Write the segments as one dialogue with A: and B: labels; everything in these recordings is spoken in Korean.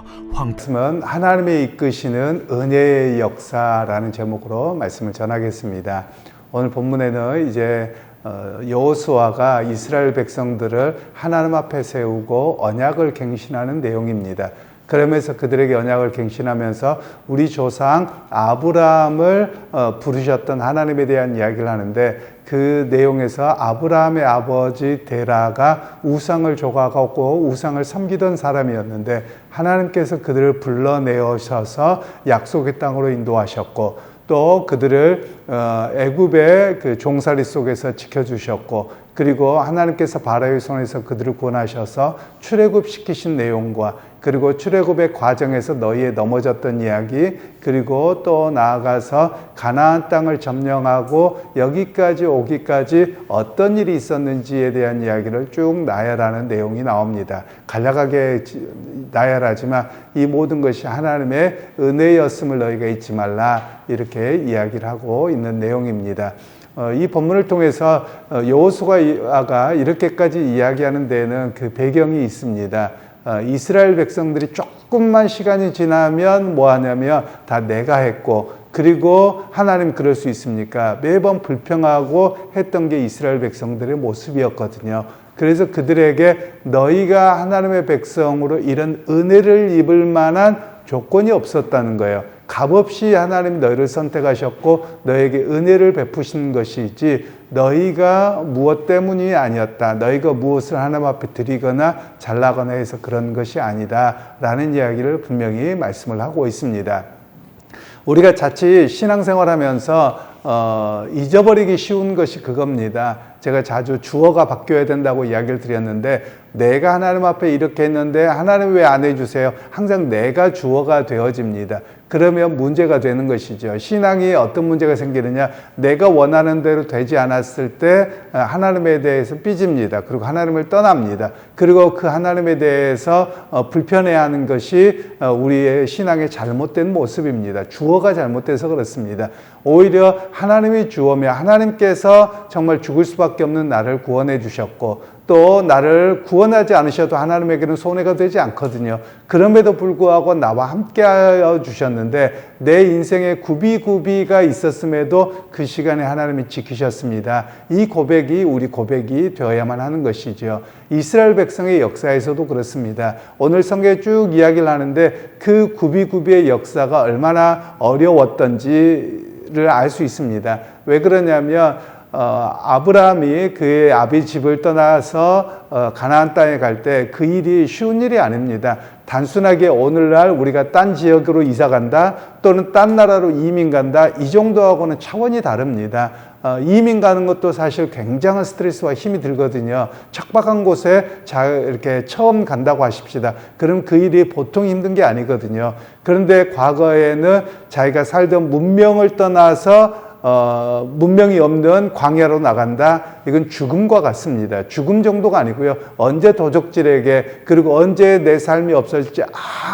A: 말씀은 하나님의 이끄시는 은혜의 역사라는 제목으로 말씀을 전하겠습니다. 오늘 본문에는 이제 여호수아가 이스라엘 백성들을 하나님 앞에 세우고 언약을 갱신하는 내용입니다. 그러면서 그들에게 언약을 갱신하면서 우리 조상 아브라함을 부르셨던 하나님에 대한 이야기를 하는데, 그 내용에서 아브라함의 아버지 데라가 우상을 조각하고 우상을 섬기던 사람이었는데, 하나님께서 그들을 불러내오셔서 약속의 땅으로 인도하셨고, 또 그들을 애굽의 그 종살이 속에서 지켜주셨고, 그리고 하나님께서 바로의 손에서 그들을 구원하셔서 출애굽 시키신 내용과, 그리고 출애굽의 과정에서 너희에 넘어졌던 이야기, 그리고 또 나아가서 가나안 땅을 점령하고 여기까지 오기까지 어떤 일이 있었는지에 대한 이야기를 쭉 나열하는 내용이 나옵니다. 간략하게 나열하지만 이 모든 것이 하나님의 은혜였음을 너희가 잊지 말라, 이렇게 이야기를 하고 있는 내용입니다. 이 본문을 통해서 여호수아가 이렇게까지 이야기하는 데에는 그 배경이 있습니다. 이스라엘 백성들이 조금만 시간이 지나면 뭐 하냐면 다 내가 했고, 그리고 하나님 그럴 수 있습니까? 매번 불평하고 했던 게 이스라엘 백성들의 모습이었거든요. 그래서 그들에게 너희가 하나님의 백성으로 이런 은혜를 입을 만한 조건이 없었다는 거예요. 값없이 하나님 너희를 선택하셨고 너에게 은혜를 베푸신 것이지 너희가 무엇 때문이 아니었다, 너희가 무엇을 하나님 앞에 드리거나 잘나거나 해서 그런 것이 아니다 라는 이야기를 분명히 말씀을 하고 있습니다. 우리가 자칫 신앙생활하면서 잊어버리기 쉬운 것이 그겁니다. 제가 자주 주어가 바뀌어야 된다고 이야기를 드렸는데, 내가 하나님 앞에 이렇게 했는데 하나님 왜 안 해주세요? 항상 내가 주어가 되어집니다. 그러면 문제가 되는 것이죠. 신앙이 어떤 문제가 생기느냐, 내가 원하는 대로 되지 않았을 때 하나님에 대해서 삐집니다. 그리고 하나님을 떠납니다. 그리고 그 하나님에 대해서 불편해하는 것이 우리의 신앙의 잘못된 모습입니다. 주어가 잘못돼서 그렇습니다. 오히려 하나님이 주어며 하나님께서 정말 죽을 수밖에 없는 나를 구원해 주셨고, 또 나를 구원하지 않으셔도 하나님에게는 손해가 되지 않거든요. 그럼에도 불구하고 나와 함께하여 주셨는데, 내 인생에 구비구비가 있었음에도 그 시간에 하나님이 지키셨습니다. 이 고백이 우리 고백이 되어야만 하는 것이죠. 이스라엘 백성의 역사에서도 그렇습니다. 오늘 성경에 쭉 이야기를 하는데 그 구비구비의 역사가 얼마나 어려웠던지를 알 수 있습니다. 왜 그러냐면 아브라함이 그의 아비 집을 떠나서 가나안 땅에 갈 때 그 일이 쉬운 일이 아닙니다. 단순하게 오늘날 우리가 딴 지역으로 이사 간다, 또는 딴 나라로 이민 간다, 이 정도하고는 차원이 다릅니다. 이민 가는 것도 사실 굉장한 스트레스와 힘이 들거든요. 척박한 곳에 이렇게 처음 간다고 하십시다. 그럼 그 일이 보통 힘든 게 아니거든요. 그런데 과거에는 자기가 살던 문명을 떠나서 문명이 없는 광야로 나간다, 이건 죽음과 같습니다. 죽음 정도가 아니고요, 언제 도적질에게, 그리고 언제 내 삶이 없어질지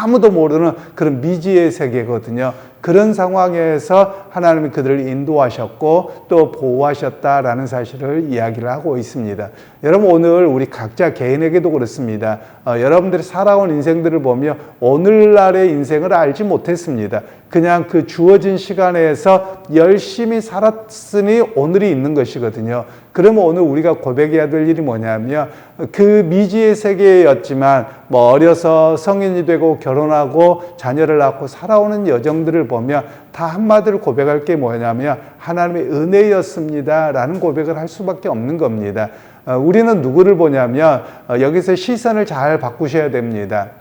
A: 아무도 모르는 그런 미지의 세계거든요. 그런 상황에서 하나님이 그들을 인도하셨고 또 보호하셨다라는 사실을 이야기를 하고 있습니다. 여러분, 오늘 우리 각자 개인에게도 그렇습니다. 여러분들이 살아온 인생들을 보며 오늘날의 인생을 알지 못했습니다. 그냥 그 주어진 시간에서 열심히 살았으니 오늘이 있는 것이거든요. 그러면 오늘 우리가 고백해야 될 일이 뭐냐면, 그 미지의 세계였지만 어려서 성인이 되고 결혼하고 자녀를 낳고 살아오는 여정들을 보면 다 한마디로 고백할 게 뭐냐면 하나님의 은혜였습니다 라는 고백을 할 수밖에 없는 겁니다. 우리는 누구를 보냐면 여기서 시선을 잘 바꾸셔야 됩니다.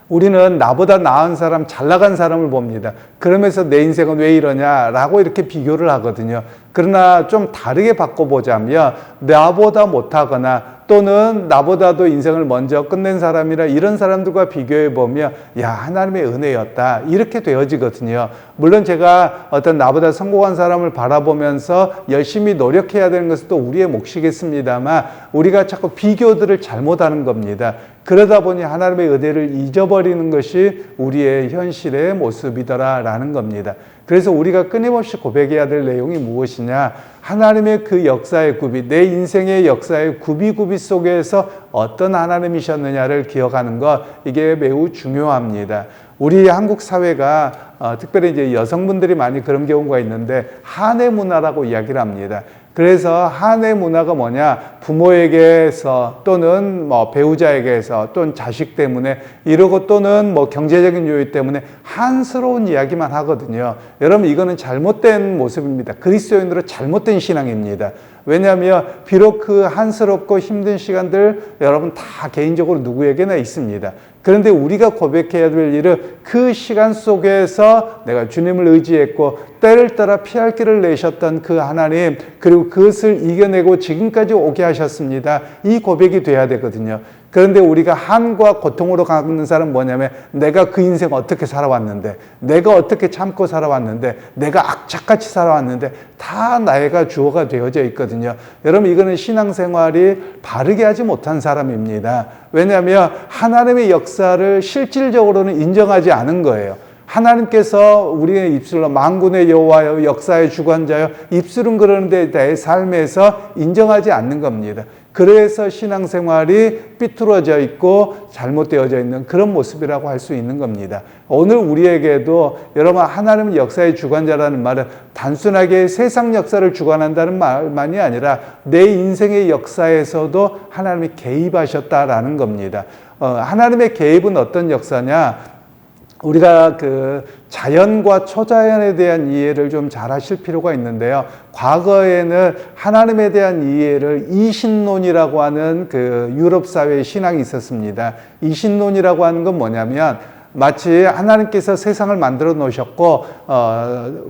A: 우리는 나보다 나은 사람, 잘 나간 사람을 봅니다. 그러면서 내 인생은 왜 이러냐라고 이렇게 비교를 하거든요. 그러나 좀 다르게 바꿔보자면, 나보다 못하거나 또는 나보다도 인생을 먼저 끝낸 사람이라 이런 사람들과 비교해보면 야, 하나님의 은혜였다, 이렇게 되어지거든요. 물론 제가 어떤 나보다 성공한 사람을 바라보면서 열심히 노력해야 되는 것은 또 우리의 몫이겠습니다만, 우리가 자꾸 비교들을 잘못하는 겁니다. 그러다 보니 하나님의 은혜를 잊어버리는 것이 우리의 현실의 모습이더라라는 겁니다. 그래서 우리가 끊임없이 고백해야 될 내용이 무엇이냐? 하나님의 그 역사의 굽이, 내 인생의 역사의 굽이 속에서 어떤 하나님이셨느냐를 기억하는 것, 이게 매우 중요합니다. 우리 한국 사회가 특별히 이제 여성분들이 많이 그런 경우가 있는데 한해 문화라고 이야기를 합니다. 그래서 한해 문화가 뭐냐? 부모에게서 또는 뭐 배우자에게서 또는 자식 때문에 이러고 또는 뭐 경제적인 요인 때문에 한스러운 이야기만 하거든요. 여러분 이거는 잘못된 모습입니다. 그리스도인으로 잘못된 신앙입니다. 왜냐하면 비록 그 한스럽고 힘든 시간들 여러분 다 개인적으로 누구에게나 있습니다. 그런데 우리가 고백해야 될 일은 그 시간 속에서 내가 주님을 의지했고 때를 따라 피할 길을 내셨던 그 하나님, 그리고 그것을 이겨내고 지금까지 오게 하셨습니다. 이 고백이 돼야 되거든요. 그런데 우리가 한과 고통으로 가는 사람은 뭐냐면 내가 그 인생 어떻게 살아왔는데, 내가 어떻게 참고 살아왔는데, 내가 악착같이 살아왔는데 다 나이가 주어가 되어져 있거든요. 여러분 이거는 신앙생활이 바르게 하지 못한 사람입니다. 왜냐하면 하나님의 역사를 실질적으로는 인정하지 않은 거예요. 하나님께서 우리의 입술로 만군의 여호와여 역사의 주관자여 입술은 그러는데 내 삶에서 인정하지 않는 겁니다. 그래서 신앙생활이 삐뚤어져 있고 잘못되어져 있는 그런 모습이라고 할 수 있는 겁니다. 오늘 우리에게도 여러분 하나님은 역사의 주관자라는 말은 단순하게 세상 역사를 주관한다는 말만이 아니라 내 인생의 역사에서도 하나님이 개입하셨다라는 겁니다. 하나님의 개입은 어떤 역사냐? 우리가 그 자연과 초자연에 대한 이해를 좀 잘 하실 필요가 있는데요. 과거에는 하나님에 대한 이해를 이신론이라고 하는 그 유럽 사회의 신앙이 있었습니다. 이신론이라고 하는 건 뭐냐면 마치 하나님께서 세상을 만들어 놓으셨고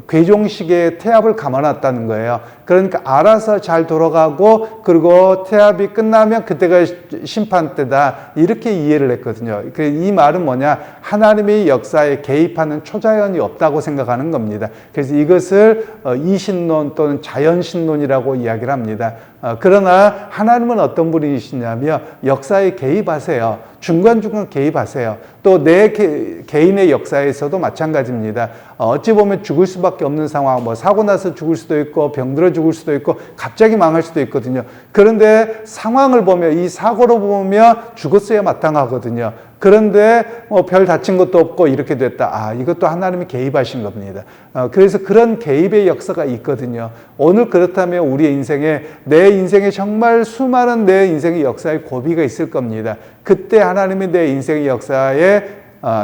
A: 괴종식의 태압을 감아놨다는 거예요. 그러니까 알아서 잘 돌아가고 그리고 태압이 끝나면 그때가 심판 때다 이렇게 이해를 했거든요. 이 말은 뭐냐? 하나님의 역사에 개입하는 초자연이 없다고 생각하는 겁니다. 그래서 이것을 이신론 또는 자연신론이라고 이야기를 합니다. 그러나 하나님은 어떤 분이시냐면 역사에 개입하세요. 중간중간 개입하세요. 또 내 개인의 역사에서도 마찬가지입니다. 어찌 보면 죽을 수밖에 없는 상황, 뭐 사고 나서 죽을 수도 있고 병들어 죽을 수도 있고 갑자기 망할 수도 있거든요. 그런데 상황을 보면 이 사고로 보면 죽었어야 마땅하거든요. 그런데 뭐 별 다친 것도 없고 이렇게 됐다. 이것도 하나님이 개입하신 겁니다. 그래서 그런 개입의 역사가 있거든요. 오늘 그렇다면 우리의 인생에 내 인생에 정말 수많은 내 인생의 역사의 고비가 있을 겁니다. 그때 하나님이 내 인생의 역사에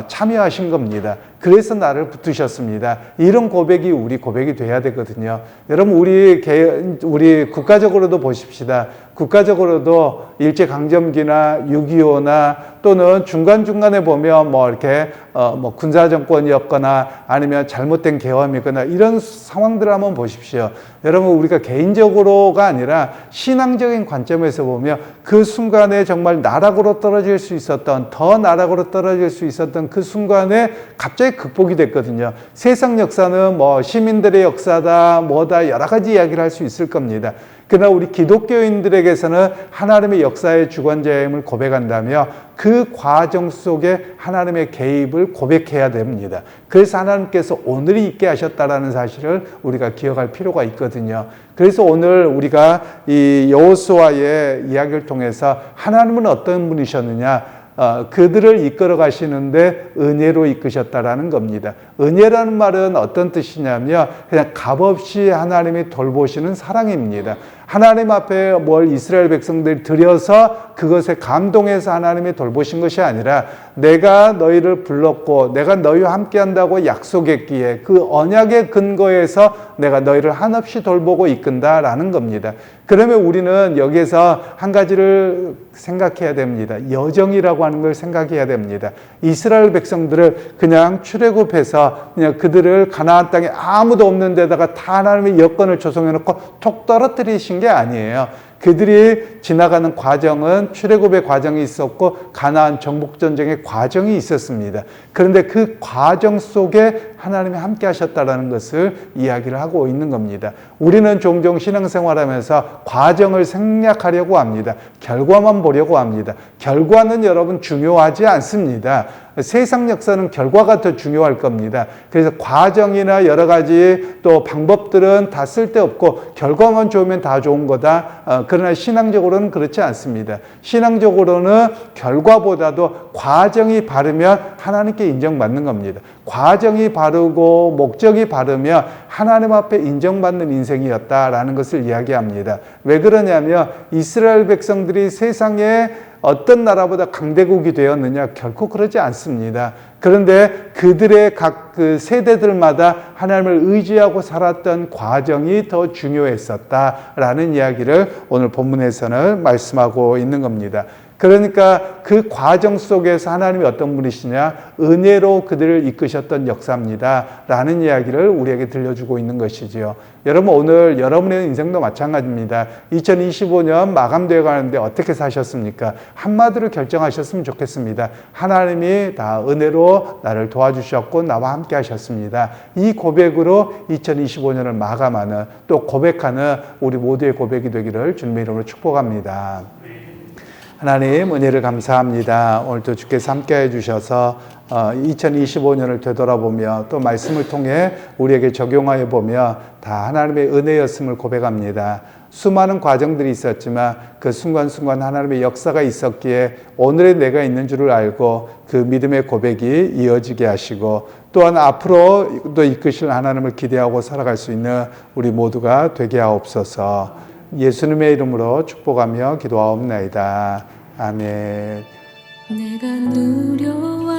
A: 참여하신 겁니다. 그래서 나를 붙으셨습니다. 이런 고백이 우리 고백이 돼야 되거든요. 여러분 우리 국가적으로도 보십시다. 국가적으로도 일제강점기나 6.25나 또는 중간중간에 보면 뭐 이렇게 뭐 군사정권이었거나 아니면 잘못된 계엄이거나 이런 상황들을 한번 보십시오. 여러분 우리가 개인적으로가 아니라 신앙적인 관점에서 보면 그 순간에 정말 나락으로 떨어질 수 있었던 더 나락으로 떨어질 수 있었던 그 순간에 갑자기 극복이 됐거든요. 세상 역사는 뭐 시민들의 역사다 뭐다 여러 가지 이야기를 할 수 있을 겁니다. 그러나 우리 기독교인들에게서는 하나님의 역사의 주관자임을 고백한다며 그 과정 속에 하나님의 개입을 고백해야 됩니다. 그래서 하나님께서 오늘이 있게 하셨다라는 사실을 우리가 기억할 필요가 있거든요. 그래서 오늘 우리가 이 여호수아의 이야기를 통해서 하나님은 어떤 분이셨느냐? 그들을 이끌어 가시는데 은혜로 이끄셨다라는 겁니다. 은혜라는 말은 어떤 뜻이냐면 그냥 값없이 하나님이 돌보시는 사랑입니다. 하나님 앞에 뭘 이스라엘 백성들이 드려서 그것에 감동해서 하나님이 돌보신 것이 아니라 내가 너희를 불렀고 내가 너희와 함께 한다고 약속했기에 그 언약의 근거에서 내가 너희를 한없이 돌보고 이끈다라는 겁니다. 그러면 우리는 여기에서 한 가지를 생각해야 됩니다. 여정이라고 하는 걸 생각해야 됩니다. 이스라엘 백성들을 그냥 출애굽해서 그냥 그들을 가나안 땅에 아무도 없는 데다가 다 하나님의 여건을 조성해 놓고 톡 떨어뜨리신 게 아니에요. 그들이 지나가는 과정은 출애굽의 과정이 있었고 가나안 정복 전쟁의 과정이 있었습니다. 그런데 그 과정 속에 하나님이 함께 하셨다라는 것을 이야기를 하고 있는 겁니다. 우리는 종종 신앙생활하면서 과정을 생략하려고 합니다. 결과만 보려고 합니다. 결과는 여러분 중요하지 않습니다. 세상 역사는 결과가 더 중요할 겁니다. 그래서 과정이나 여러 가지 또 방법들은 다 쓸데없고 결과만 좋으면 다 좋은 거다. 그러나 신앙적으로는 그렇지 않습니다. 신앙적으로는 결과보다도 과정이 바르면 하나님께 인정받는 겁니다. 과정이 바르고 목적이 바르면 하나님 앞에 인정받는 인생이었다라는 것을 이야기합니다. 왜 그러냐면 이스라엘 백성들이 세상에 어떤 나라보다 강대국이 되었느냐? 결코 그러지 않습니다. 그런데 그들의 각 그 세대들마다 하나님을 의지하고 살았던 과정이 더 중요했었다라는 이야기를 오늘 본문에서는 말씀하고 있는 겁니다. 그러니까 그 과정 속에서 하나님이 어떤 분이시냐? 은혜로 그들을 이끄셨던 역사입니다. 라는 이야기를 우리에게 들려주고 있는 것이지요. 여러분, 오늘 여러분의 인생도 마찬가지입니다. 2025년 마감되어 가는데 어떻게 사셨습니까? 한마디로 결정하셨으면 좋겠습니다. 하나님이 다 은혜로 나를 도와주셨고 나와 함께 하셨습니다. 이 고백으로 2025년을 마감하는 또 고백하는 우리 모두의 고백이 되기를 주님의 이름으로 축복합니다. 하나님 은혜를 감사합니다. 오늘도 주께서 함께해 주셔서 2025년을 되돌아보며 또 말씀을 통해 우리에게 적용하여 보며 다 하나님의 은혜였음을 고백합니다. 수많은 과정들이 있었지만 그 순간순간 하나님의 역사가 있었기에 오늘의 내가 있는 줄을 알고 그 믿음의 고백이 이어지게 하시고 또한 앞으로도 이끄실 하나님을 기대하고 살아갈 수 있는 우리 모두가 되게 하옵소서. 예수님의 이름으로 축복하며 기도하옵나이다. 아멘.
B: 내가 누려와